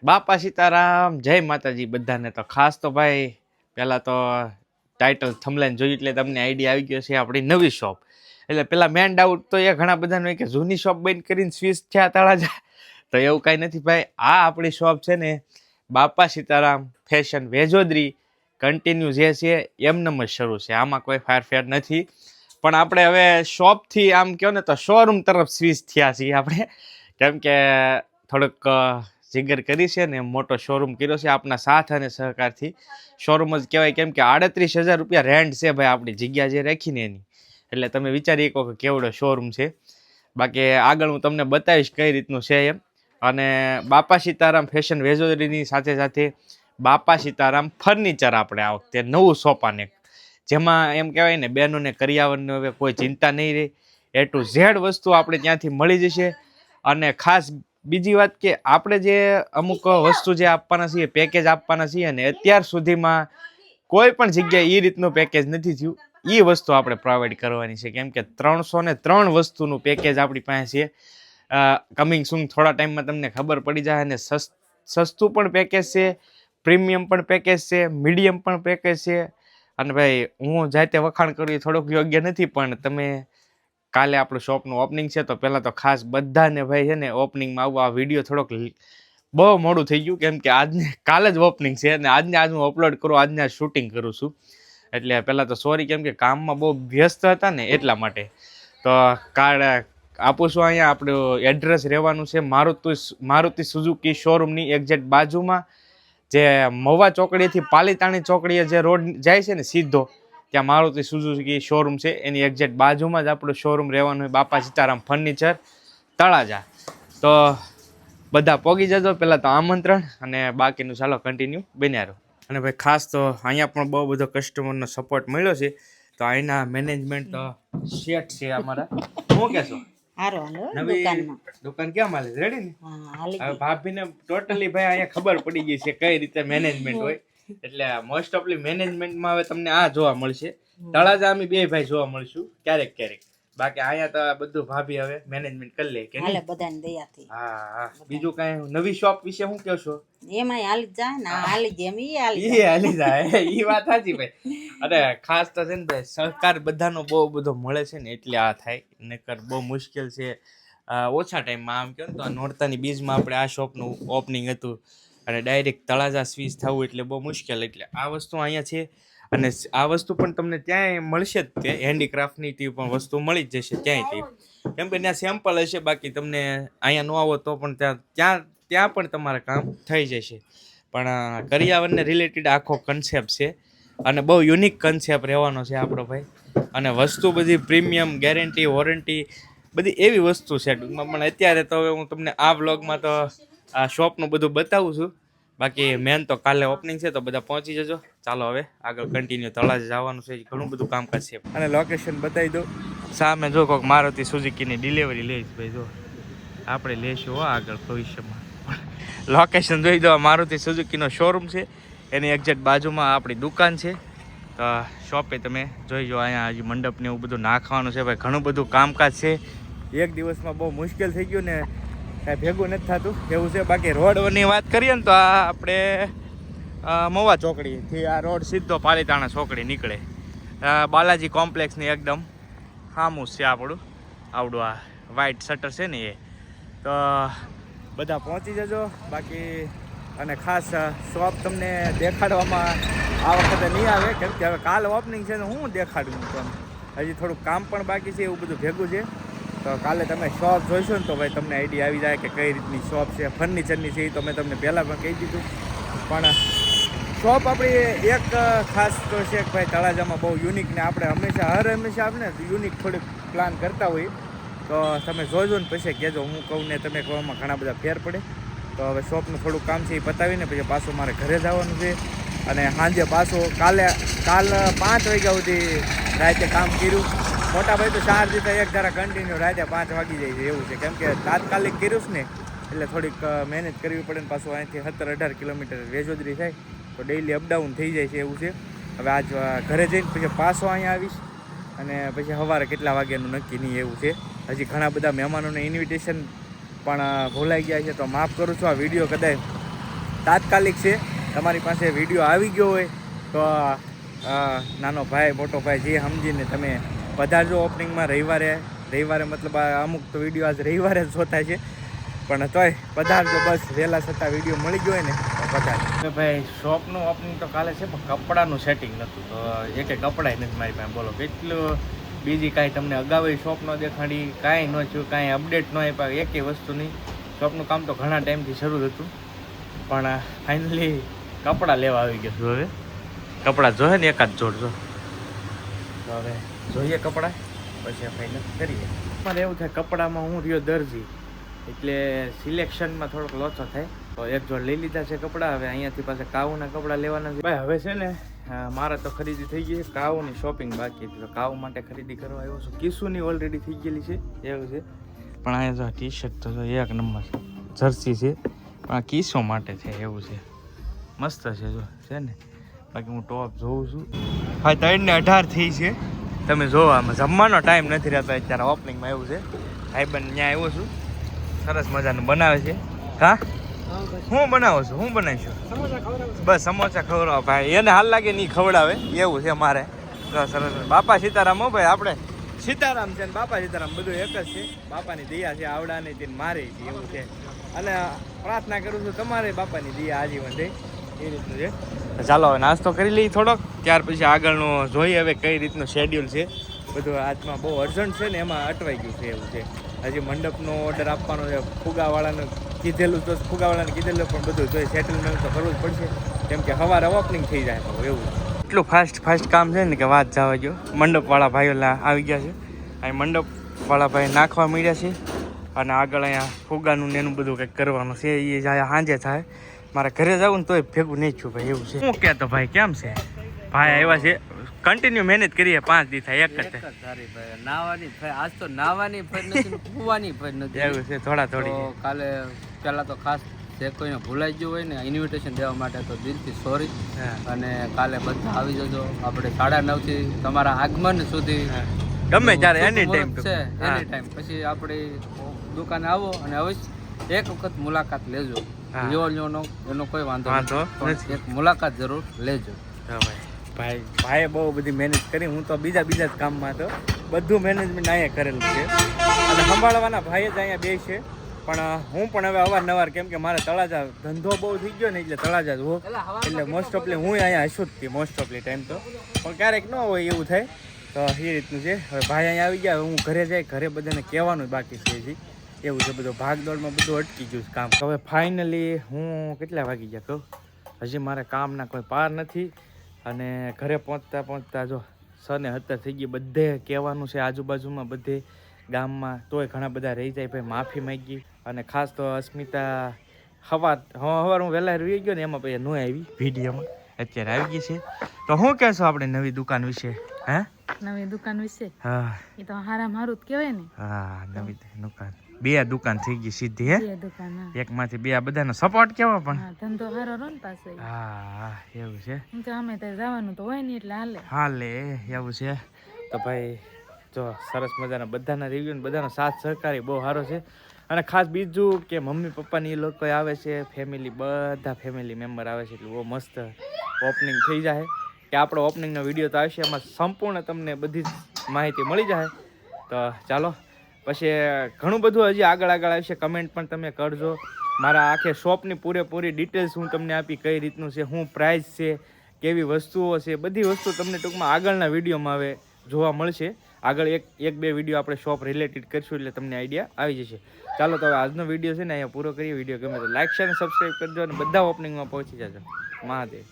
બાપા સીતારામ, જય માતાજી બધાને. તો ખાસ તો ભાઈ પહેલાં તો ટાઇટલ થંબનેલ જોઈ એટલે તમને આઈડિયા આવી ગયો છે આપણી નવી શોપ. એટલે પેલા મેન ડાઉટ તો એ ઘણા બધાનો હોય કે જૂની શોપ બંધ કરીને સ્વિચ થયા તળાજા. તો એવું કાંઈ નથી ભાઈ, આ આપણી શોપ છે ને બાપા સીતારામ ફેશન વેજોદરી કન્ટિન્યુ જે છે એમનેમ જ શરૂ છે, આમાં કોઈ ફેરફાર નથી. પણ આપણે હવે શોપથી આમ કહો ને તો શોરૂમ તરફ સ્વિચ થયા છીએ આપણે, કેમ કે થોડુંક જીગર કરી છે ને મોટો શોરૂમ કર્યો છે આપના સાથ અને સહકારથી. શોરૂમ જ કહેવાય, કેમ કે 38,000 રૂપિયા રેન્ટ છે ભાઈ આપણી જગ્યા જે રાખીને એની. એટલે તમે વિચારી શકો કે કેવડો શોરૂમ છે. બાકી આગળ હું તમને બતાવીશ કઈ રીતનું છે એમ. અને બાપા સીતારામ ફેશન વેજોદરીની સાથે સાથે બાપા સીતારામ ફર્નિચર આપણે આ વખતે નવું સોપાને, જેમાં એમ કહેવાય ને બહેનોને કરિયાવરનું હવે કોઈ ચિંતા નહીં રહે. એ ટુ ઝેડ વસ્તુ આપણે ત્યાંથી મળી જશે. અને ખાસ બીજી વાત કે આપણે જે અમુક વસ્તુ જે આપવાના છીએ, પેકેજ આપવાના છીએ ને અત્યાર સુધીમાં કોઈ પણ જગ્યાએ એ રીતનું પેકેજ નથી થયું. એ વસ્તુ આપણે પ્રોવાઈડ કરવાની છે, કેમ કે 303 વસ્તુનું પેકેજ આપણી પાસે છે. કમિંગ સૂન થોડા ટાઈમમાં તમને ખબર પડી જાય. અને સસ્તું પણ પેકેજ છે, પ્રીમિયમ પણ પેકેજ છે, મીડિયમ પણ પેકેજ છે. અને ભાઈ હું જાતે વખાણ કરું એ થોડુંક યોગ્ય નથી, પણ તમે કાલે આપણું શોપનું ઓપનિંગ છે તો પહેલાં તો ખાસ બધાને ભાઈ છે ને ઓપનિંગમાં આવવા. આ વિડીયો થોડોક બહુ મોડું થઈ ગયું, કેમ કે આજને કાલે જ ઓપનિંગ છે અને આજ હું અપલોડ કરું, આજને આજ શૂટિંગ કરું છું. એટલે પહેલાં તો સોરી, કેમ કે કામમાં બહુ વ્યસ્ત હતા ને એટલા માટે. તો કાર્ડ આપું છું. અહીંયા આપણું એડ્રેસ રહેવાનું છે મારુતિ સુઝુકી શોરૂમની એક્ઝેક્ટ બાજુમાં, જે મહુવા ચોકડીથી પાલીતાણી ચોકડીએ જે રોડ જાય છે ને સીધો, ત્યાં મારુતિ સુઝુકી શોરૂમ છે. એની એક્ઝેક્ટ બાજુમાં જ આપણું શોરૂમ રહેવાનું હોય, બાપા સીતારામ ફર્નિચર તળાજા. તો બધા પોગી જજો, પહેલાં તો આમંત્રણ, અને બાકીનું ચાલો કન્ટિન્યુ બન્યા રહો. અને ભાઈ ખાસ તો અહીંયા પણ બહુ બધો કસ્ટમરનો સપોર્ટ મળ્યો છે. તો અહીંના મેનેજમેન્ટ શેઠ છે અમારા. શું કહેશો? નવી દુકાન ક્યાં માલે રેડી ને? હવે ભાભીને ટોટલી ભાઈ અહીંયા ખબર પડી ગઈ છે કઈ રીતે મેનેજમેન્ટ હોય. એટલે મોસ્ટ ઓફલી મેનેજમેન્ટમાં હવે તમને આ જોવા મળશે. તળાજા અમે બે ભાઈ જોવા મળશું ક્યારેક ક્યારેક. બાકી અહીંયા તો બધું ભાભી હવે મેનેજમેન્ટ કરી લે કે હાલે બધાની દયાથી. હા, બીજું કઈ નવી શોપ વિશે શું કહેશો? એમાંય હાલી જાય ને, હાલી જેમ ઈ હાલી જાય. ઈ વાત સાચી ભાઈ. અરે ખાસ તો છે ને ભાઈ સહકાર બધાનો બહુ બધો મળે છે ને એટલે આ થાય, નકર બહુ મુશ્કેલ છે. ઓછા ટાઈમમાં આમ કહો ને તો નોરતાની બીજમાં આપણે આ શોપનું ઓપનિંગ હતું અને ડાયરેક્ટ તળાજા સ્વિચ થવું એટલે બહુ મુશ્કેલ. એટલે આ વસ્તુ અહીંયા છે. અને આ વસ્તુ પણ તમને ત્યાંય મળશે જ, તે હેન્ડીક્રાફ્ટની તે પણ વસ્તુ મળી જ જશે ત્યાંય. કેમ કે ત્યાં સેમ્પલ હશે, બાકી તમને અહીંયા ન આવો તો પણ ત્યાં પણ તમારે કામ થઈ જશે. પણ કરિયાવરને રિલેટેડ આખો કન્સેપ્ટ છે અને બહુ યુનિક કન્સેપ્ટ રહેવાનો છે આપણો ભાઈ. અને વસ્તુ બધી પ્રીમિયમ, ગેરંટી, વોરંટી બધી એવી વસ્તુ છે ટૂંકમાં. પણ અત્યારે તો હવે હું તમને આ વ્લોગમાં તો આ શોપનું બધું બતાવું છું. બાકી મેન તો કાલે ઓપનિંગ છે તો બધા પહોંચી જજો. ચાલો હવે આગળ કન્ટિન્યુ તળાજા જવાનું છે, ઘણું બધું કામકાજ છે. અને લોકેશન બતાવી દો. સામે જો કોઈક મારુતિ સુઝુકીની ડિલિવરી લઈશ ભાઈ, જો આપણે લેશું હો આગળ ભવિષ્યમાં. લોકેશન જોઈ દો, મારુતિ સુઝુકીનો શોરૂમ છે, એની એક્ઝેક્ટ બાજુમાં આપણી દુકાન છે. તો શોપે તમે જોઈ જો, અહીંયા હજી મંડપને એવું બધું નાખવાનું છે ભાઈ, ઘણું બધું કામકાજ છે. એક દિવસમાં બહુ મુશ્કેલ થઈ ગયું ને કાંઈ ભેગું નથી થતું એવું છે. બાકી રોડની વાત કરીએ ને તો આ આપણે મહુવા ચોકડીથી આ રોડ સીધો પાલીતાણા ચોકડી નીકળે. બાલાજી કોમ્પ્લેક્સની એકદમ સામું છે આપણું આવડું આ વ્હાઇટ શટર છે ને એ. તો બધા પહોંચી જજો. બાકી અને ખાસ શોપ તમને દેખાડવામાં આ વખતે નહીં આવે, કેમ કે હવે કાલ ઓપનિંગ છે તો હું દેખાડું તમને. હજી થોડુંક કામ પણ બાકી છે, એવું બધું ભેગું છે. તો કાલે તમે શોપ જોઈશો ને તો ભાઈ તમને આઈડિયા આવી જાય કે કઈ રીતની શોપ છે. ફર્નિચરની છે એ તો મેં તમને પહેલાં પણ કહી દીધું. પણ શોપ આપણી એક ખાસ તો છે કે ભાઈ તળાજામાં બહુ યુનિક, ને આપણે હંમેશા આપણે યુનિક થોડીક પ્લાન કરતા હોઈએ. તો તમે જોજો ને પછી કહેજો. હું કહું ને તમે કહેવામાં ઘણા બધા ફેર પડે. તો હવે શોપનું થોડુંક કામ છે એ પતાવીને પછી પાછું મારે ઘરે જવાનું છે. અને સાંજે પાછું કાલ 5 વાગ્યા સુધી રાતે કામ કર્યું. મોટા ભાઈ તો 4 દિવસ એક ધારા કન્ટિન્યુ રાતે 5 વાગી જાય છે એવું છે, કેમ કે તાત્કાલિક કર્યું છે ને એટલે થોડીક મહેનત કરવી પડે ને. પાછું અહીંથી 17-18 કિલોમીટર વેજોદરી થાય તો ડેઈલી અપડાઉન થઈ જાય છે એવું છે. હવે આજ ઘરે જઈને પછી પાછો અહીંયા આવીશ અને પછી સવારે કેટલા વાગ્યાનું નક્કી નહીં એવું છે. હજી ઘણા બધા મહેમાનોને ઇન્વિટેશન પણ ભૂલાઈ ગયા છે તો માફ કરું છું. આ વિડીયો કદાચ તાત્કાલિક છે. તમારી પાસે વિડીયો આવી ગયો હોય તો નાનો ભાઈ મોટો ભાઈ જે સમજીને તમે પધારજો ઓપનિંગમાં. રવિવારે મતલબ અમુક તો વિડીયો આજ રવિવારે જ જોતા છે, પણ તોય પધારજો. બસ વહેલા છતાં વિડીયો મળી ગયો હોય ને તો પધારજો. ભાઈ શોપનું ઓપનિંગ તો કાલે છે, પણ કપડાનું સેટિંગ નહોતું, તો એકે કપડાય નથી મારી પાસે. બોલો કેટલું બીજી કાંઈ તમને અગાઉ શોપ ન દેખાડી, કાંઈ ન થયું, કાંઈ અપડેટ ન આપ્યા, એકે વસ્તુ નહીં. શોપનું કામ તો ઘણા ટાઈમથી શરૂ હતું, પણ ફાઇનલી કપડાં લેવા આવી ગયો છું. હવે કપડાં જોઈએ ને એકાદ જોડજો, તો હવે જોઈએ કપડાં પછી ફાઇનલ કરીએ. મારે એવું થાય કપડામાં હું રહ્યો દરજી, એટલે સિલેક્શનમાં થોડોક લોચો થાય. તો એક જોડ લઈ લીધા છે કપડાં. હવે અહીંયાથી પાસે કાઉના કપડાં લેવાના છે. ભાઈ હવે છે ને મારે તો ખરીદી થઈ ગઈ છે, કાઉની શોપિંગ બાકી હતી, તો કાઉ માટે ખરીદી કરવા આવ્યો છું. કિશુની ઓલરેડી થઈ ગયેલી છે એવું છે, પણ અહીંયા જો ટી શર્ટ તો એક નંબર જર્સી છે, પણ આ કિસ્સો માટે છે એવું છે. મસ્ત છે જો છે ને. બાકી હું ટોપ જોઉં છું. હા 3:18 થઈ છે. તમે જોવો આમાં જમવાનો ટાઈમ નથી રહેતો અત્યારે ઓપનિંગમાં એવું છે. ભાઈબંધ ત્યાં આવ્યો છું, સરસ મજાનું બનાવે છે. હા હું બનાવું છું, હું બનાવીશું બસ સમોસા ખવડાવો ભાઈ. એને હાલ લાગે નહીં ખવડાવે એવું છે મારે. સરસ બાપા સીતારામ હો ભાઈ, આપણે સીતારામ છે ને બાપા સીતારામ બધું એક જ છે. બાપાની દયા છે આવડાની તે મારે છે એવું છે. અને પ્રાર્થના કરું છું તમારે બાપાની દયા આજીવન રહે એ રીતનું છે. ચાલો હવે નાસ્તો કરી લઈએ થોડોક, ત્યાર પછી આગળનું જોઈએ હવે કઈ રીતનું શેડ્યુલ છે. બધું આજમાં બહુ અર્જન્ટ છે ને એમાં અટવાઈ ગયું છે એવું છે. હજી મંડપનો ઓર્ડર આપવાનો છે, ફુગાવાળાને કીધેલું તો ફુગાવાળાને કીધેલું, પણ બધું જોઈએ સેટલમેન્ટ તો કરવું જ પડશે, કેમ કે સવારે ઓપનિંગ થઈ જાય એવું. એટલું ફાસ્ટ કામ છે ને કે વાત જવા જો. મંડપવાળા ભાઈઓ આવી ગયા છે, અહીં મંડપવાળા ભાઈ નાખવા મળ્યા છે, અને આગળ અહીંયા ફુગાનું ને એનું બધું કંઈક કરવાનું છે. એ સાંજે થાય. મારે ઘરે જવું ને તોય ભેગું નહીં છું ભાઈ એવું છે. શું કહેતો ભાઈ કેમ છે? ભાઈ આવ્યા છે, કન્ટિન્યુ મહેનત કરીએ 5 દી થાય એક જ ભાઈ. નાવાની આજ તો નાવાની ફર નથી, કુવાની ફર નથી એવું છે. થોડી કાલે પહેલા તો ખાસ જે કોઈને ભૂલાઈ ગયું હોય ને ઇન્વિટેશન દેવા માટે તો દિલથી સોરી. અને કાલે બધા આવી જજો. આપણે 9:30 થી તમારા આગમન સુધી ગમે ત્યારે એની ટાઈમ છે, એની ટાઈમ. પછી આપણી દુકાને આવો અને અવશ્ય એક વખત મુલાકાત લેજો. એનો કોઈ વાંધો નથી, એક મુલાકાત જરૂર લેજો. ભાઈએ બહુ બધી મહેનત કરી. હું તો બીજા જ કામમાં હતો, બધું મેનેજમેન્ટ અહીંયા કરેલું છે, અને સંભાળવાના ભાઈ જ અહીંયા બે છે. પણ હું પણ હવે અવારનવાર, કેમ કે મારે તળાજા ધંધો બહુ થઈ ગયો ને, એટલે તળાજા જ હો, એટલે મોસ્ટ ઓફલી હું અહીંયા હશું જ મોસ્ટ ઓફલી ટાઈમ તો. પણ ક્યારેક ન હોય એવું થાય, તો એ રીતનું છે. હવે ભાઈ અહીંયા આવી ગયા, હું ઘરે જાય, ઘરે બધાને કહેવાનું બાકી છે હજી એવું છે. બધું ભાગદોડમાં બધું અટકી ગયું છે કામ. હવે ફાઇનલી હું કેટલા વાગી ગયા કહું, હજી મારે કામના કોઈ પાર નથી. અને ઘરે પહોંચતા જો 6:17 થઈ ગઈ. બધે કહેવાનું છે આજુબાજુમાં, બધે ગામમાં, તોય ઘણા બધા રહી જાય. ભાઈ માફી માંગી. અને ખાસ તો અસ્મિતા સવાર હું વહેલા રહી ગયો ને, એમાં પછી ન આવી વિડીયોમાં, અત્યારે આવી ગઈ છે. તો શું કહેશો આપણે નવી દુકાન વિશે? હે નવી દુકાન વિશે? હા એ તો હારામ હારું જ કહેવાય ને. હા નવી દુકાન, 2 દુકાન થઈ ગઈ સીધી. હે 2 દુકાન, એકમાંથી 2 બધાનો સપોર્ટ કેવો પણ. હા ધંધો હારો રો ને પાસે. હા એવું છે. એમ તો અમે ત્યાં જવાનું તો હોય ને, એટલે હાલે એવું છે. તો ભાઈ જો સરસ મજાના બધાના રિવ્યુ ને બધાનો સાથ સહકારી બહુ સારો છે. અને ખાસ બીજું કે મમ્મી પપ્પાની એ લોકો આવે છે, ફેમિલી બધા ફેમિલી મેમ્બર આવે છે, એટલે બહુ મસ્ત ઓપનિંગ થઈ જાય. કે આપણો ઓપનિંગનો વિડીયો તો આવશે, એમાં સંપૂર્ણ તમને બધી જ માહિતી મળી જાય. તો ચાલો પછી ઘણું બધું હજી આગળ આવશે. કમેન્ટ પણ તમે કરજો. મારા આખે શોપની પૂરેપૂરી ડિટેલ્સ હું તમને આપી, કઈ રીતનું છે, શું પ્રાઇસ છે, કેવી વસ્તુઓ છે, બધી વસ્તુ તમને ટૂંકમાં આગળના વિડીયોમાં હવે જોવા મળશે. આગળ એક બે વિડીયો આપણે શોપ રિલેટેડ કરીશું, એટલે તમને આઈડિયા આવી જશે. ચાલો તો હવે આજનો વિડીયો છે ને અહીંયા પૂરો કરીએ. વિડીયો ગમે તો લાઈક શેર અને સબસ્ક્રાઈબ કરજો, અને બધા ઓપનિંગમાં પહોંચી જજો. મહાદેવ.